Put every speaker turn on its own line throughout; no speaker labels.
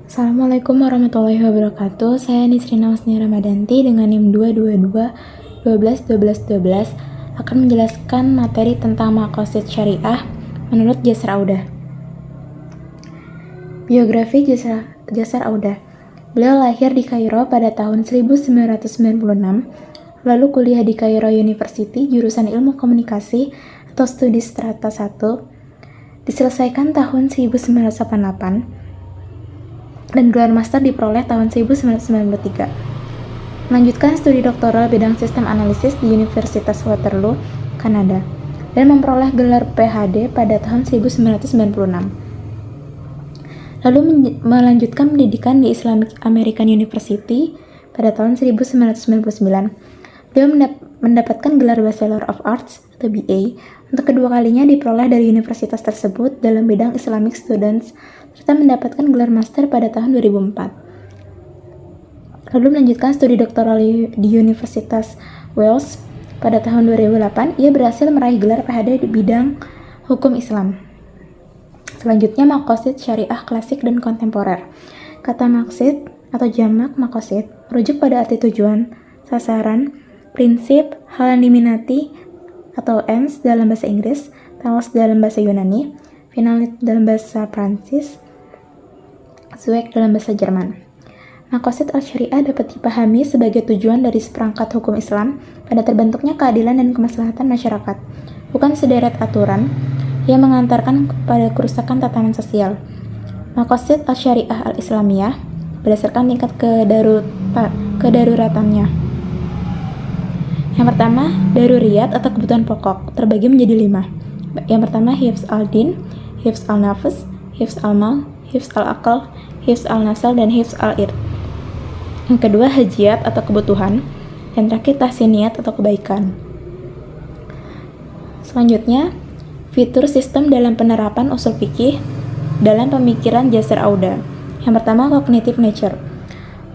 Assalamualaikum warahmatullahi wabarakatuh. Saya Nisrina Husni Ramadanti dengan NIM 222 12 12 12 akan menjelaskan materi tentang maqasid syariah menurut Jasar Audah. Biografi Jasar Audah. Beliau lahir di Kairo pada tahun 1996, lalu kuliah di Cairo University jurusan Ilmu Komunikasi atau Studi Strata 1, diselesaikan tahun 1988, dan gelar master diperoleh tahun 1993. Melanjutkan studi doktoral bidang sistem analisis di Universitas Waterloo, Kanada, dan memperoleh gelar PhD pada tahun 1996. Lalu melanjutkan pendidikan di Islamic American University pada tahun 1999. Beliau mendapatkan gelar Bachelor of Arts atau BA untuk kedua kalinya diperoleh dari universitas tersebut dalam bidang Islamic Students, serta mendapatkan gelar master pada tahun 2004. Lalu melanjutkan studi doktoral di Universitas Wales pada tahun 2008. Ia berhasil meraih gelar PhD di bidang hukum Islam. Selanjutnya, maqasid syariah klasik dan kontemporer. Kata maqsid atau jamak maqasid merujuk pada arti tujuan, sasaran, prinsip, hal yang diminati atau aims dalam bahasa Inggris, telos dalam bahasa Yunani, finalité dalam bahasa Prancis, Zweck dalam bahasa Jerman. Maqasid al-syariah dapat dipahami sebagai tujuan dari seperangkat hukum Islam pada terbentuknya keadilan dan kemaslahatan masyarakat, bukan sederet aturan yang mengantarkan kepada kerusakan tatanan sosial. Maqasid al-syariah al-islamiyah berdasarkan tingkat kedaruratannya. Yang pertama, daruriyat atau kebutuhan pokok terbagi menjadi 5. Yang pertama, hifz al-din, hifz al-nafs, hifz al-mal, hifz al-aqal, hifz al-nasal, dan hifz al-ird. Yang kedua, hajiat atau kebutuhan. Dan terakhir, tahsiniyat atau kebaikan. Selanjutnya, fitur sistem dalam penerapan usul fikih dalam pemikiran Jasar Audah. Yang pertama, cognitive nature.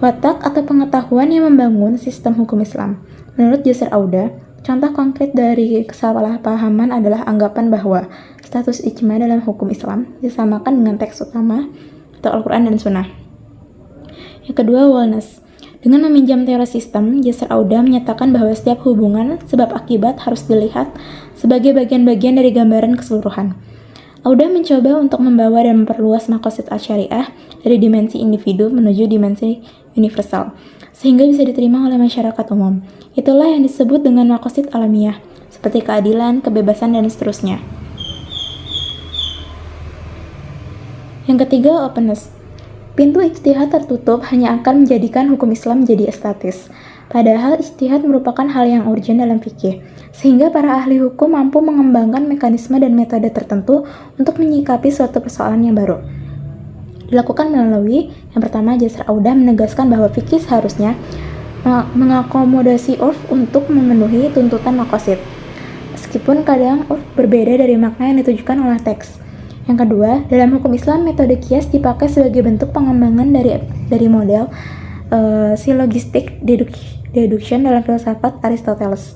Watak atau pengetahuan yang membangun sistem hukum Islam. Menurut Jasar Audah, contoh konkret dari kesalahpahaman adalah anggapan bahwa status ijma dalam hukum Islam disamakan dengan teks utama atau Al-Quran dan Sunnah. Yang kedua, wellness. Dengan meminjam teori sistem, Jasar Audah menyatakan bahwa setiap hubungan sebab akibat harus dilihat sebagai bagian-bagian dari gambaran keseluruhan. Audah mencoba untuk membawa dan memperluas maqasid al-syariah dari dimensi individu menuju dimensi universal, sehingga bisa diterima oleh masyarakat umum. Itulah yang disebut dengan maqasid alamiah, seperti keadilan, kebebasan, dan seterusnya. Yang ketiga, openness. Pintu ijtihad tertutup hanya akan menjadikan hukum Islam menjadi estatis. Padahal ijtihad merupakan hal yang urgent dalam fikih, sehingga para ahli hukum mampu mengembangkan mekanisme dan metode tertentu untuk menyikapi suatu persoalan yang baru. Dilakukan melalui, yang pertama, Jasar Audah menegaskan bahwa fikih seharusnya mengakomodasi urf untuk memenuhi tuntutan maqasid, meskipun kadang urf berbeda dari makna yang ditujukan oleh teks. Yang kedua, dalam hukum Islam, metode qiyas dipakai sebagai bentuk pengembangan dari model syllogistic deduction dalam filsafat Aristoteles.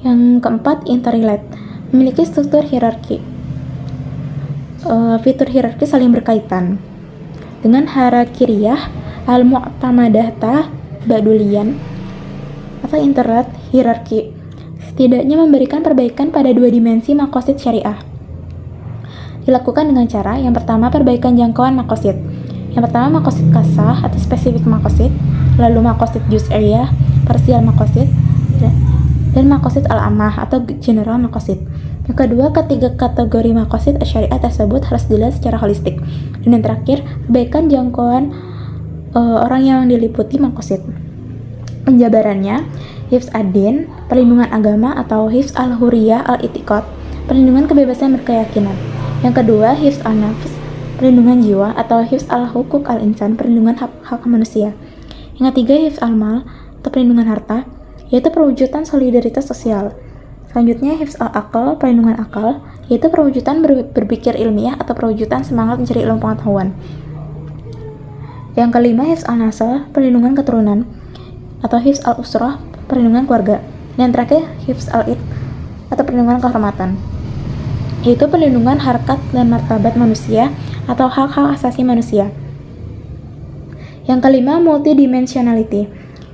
Yang keempat, interrelate, memiliki struktur hierarki. Fitur hierarki saling berkaitan dengan harakiriyah, al-mu'tamadata, badulian, atau interrelate hierarki. Setidaknya memberikan perbaikan pada dua dimensi maqasid syariah. Dilakukan dengan cara, yang pertama, perbaikan jangkauan maqasid. Yang pertama, maqasid kasah atau spesifik maqasid, lalu maqasid juz'iyah, parsial maqasid, dan maqasid al-ammah atau general maqasid. Yang kedua, ketiga kategori maqasid syariah tersebut harus dilihat secara holistik. Dan yang terakhir, perbaikan jangkauan orang yang diliputi maqasid. Penjabarannya, hifz ad-din, perlindungan agama atau hifz al-huriyah al-i'tiqad, perlindungan kebebasan berkeyakinan. Yang kedua, hifz al-nafs, perlindungan jiwa atau hifz al-hukuk al-insan, perlindungan hak manusia. Yang ketiga, hifz al-mal atau perlindungan harta, yaitu perwujudan solidaritas sosial. Selanjutnya, hifz al-aqal, perlindungan akal, yaitu perwujudan berpikir ilmiah atau perwujudan semangat mencari ilmu pengetahuan. Yang kelima, hifz al-nasl, perlindungan keturunan atau hifz al-usrah, perlindungan keluarga. Dan terakhir, hifz al-id atau perlindungan kehormatan, yaitu perlindungan harkat dan martabat manusia atau hak-hak asasi manusia. Yang kelima, multidimensionality,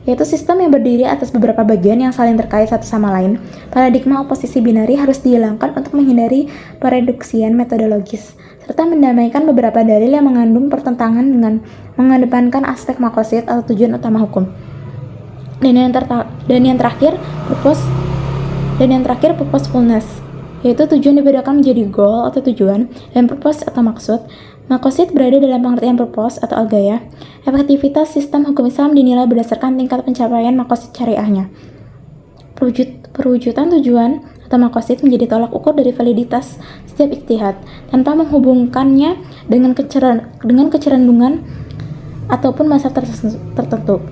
yaitu sistem yang berdiri atas beberapa bagian yang saling terkait satu sama lain. Paradigma oposisi binari harus dihilangkan untuk menghindari pereduksian metodologis, serta mendamaikan beberapa dalil yang mengandung pertentangan dengan mengedepankan aspek makosid atau tujuan utama hukum. Dan yang terakhir, purposefulness, yaitu tujuan dibedakan menjadi goal atau tujuan, dan purpose atau maksud. Makosid berada dalam pengertian purpose atau al-ghayah. Efektivitas sistem hukum Islam dinilai berdasarkan tingkat pencapaian makosid syariahnya. Perwujudan tujuan atau makosid menjadi tolak ukur dari validitas setiap ijtihad, tanpa menghubungkannya dengan kecerendungan ataupun masa tertentu.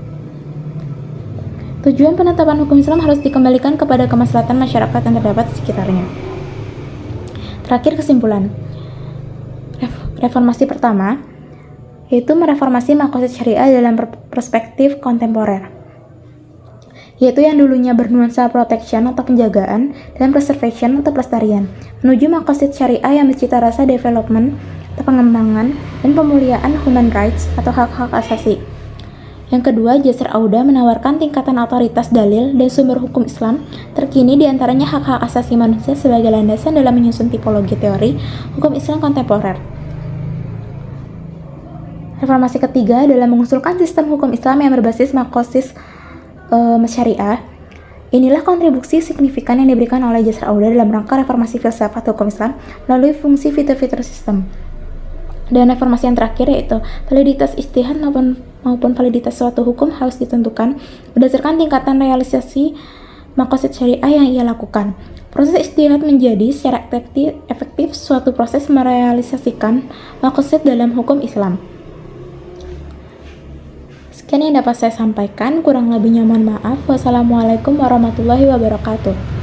Tujuan penetapan hukum Islam harus dikembalikan kepada kemaslahatan masyarakat yang terdapat di sekitarnya. Terakhir, kesimpulan. Reformasi pertama yaitu mereformasi makosid syariah dalam perspektif kontemporer, yaitu yang dulunya bernuansa protection atau penjagaan dan preservation atau pelestarian, menuju makosid syariah yang bercita rasa development atau pengembangan dan pemuliaan human rights atau hak-hak asasi. Yang kedua, Jasr Auda menawarkan tingkatan otoritas dalil dan sumber hukum Islam terkini, diantaranya hak-hak asasi manusia sebagai landasan dalam menyusun tipologi teori hukum Islam kontemporer. Reformasi ketiga dalam mengusulkan sistem hukum Islam yang berbasis makosis syariah. Inilah kontribusi signifikan yang diberikan oleh Jasr Auda dalam rangka reformasi filsafat hukum Islam melalui fungsi fitur-fitur sistem. Dan reformasi yang terakhir yaitu validitas ijtihad maupun validitas suatu hukum harus ditentukan berdasarkan tingkatan realisasi makosid syariah yang ia lakukan. Proses ijtihad menjadi secara efektif suatu proses merealisasikan makosid dalam hukum Islam. Sekian yang dapat saya sampaikan, kurang lebihnya mohon maaf. Wassalamualaikum warahmatullahi wabarakatuh.